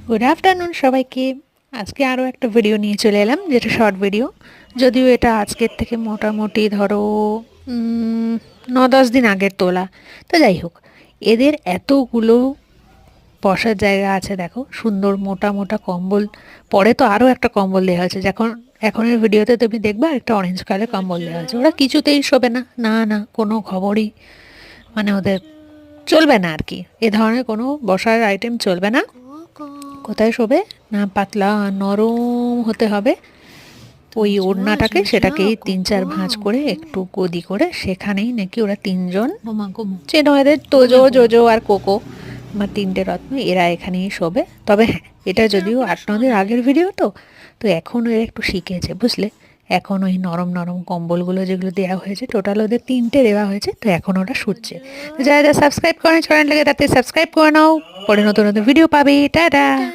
Good afternoon সবাইকে। আজকে আরও একটা ভিডিও নিয়ে চলে এলাম, যেটা শর্ট ভিডিও। যদিও এটা আজকের থেকে মোটামুটি ধরো 9-10 দিন আগের তোলা। তো যাই হোক, এদের এতগুলো বসার জায়গা আছে, দেখো সুন্দর মোটা মোটা কম্বল। পরে তো আরও একটা কম্বল দেওয়া হয়েছে, যখন এখনের ভিডিওতে তুমি দেখবা একটা অরেঞ্জ কালার কম্বল দেওয়া হয়েছে। ওরা কিছুতেই শোবে না, না না, কোনো খবরই মানে ওদের চলবে না আর কি। এ ধরনের কোনো বসার আইটেম চলবে না। কোথায় শোবে না, পাতলা নরম হতে হবে। ওই ওড়নাটাকে সেটাকেই 3-4 ভাঁজ করে একটু গদি করে সেখানেই নাকি ওরা তিনজন, চেনো এদের, তোজো জোজো আর কোকো, আমার 3টে রত্ন, এরা এখানেই শোবে। তবে হ্যাঁ, এটা যদিও 8-9 দিন আগের ভিডিও, তো তো এখন এরা একটু শিখেছে, বুঝলে। এখন ওই নরম নরম কম্বলগুলো যেগুলো দেওয়া হয়েছে, টোটাল ওদের 3টে দেওয়া হয়েছে, তো এখন ওরা শুচ্ছে। তো যারা যারা সাবস্ক্রাইব করেন চ্যানেলটাকে, তাতে সাবস্ক্রাইব করে নাও, পরে নতুন নতুন ভিডিও পাবে। টাটা।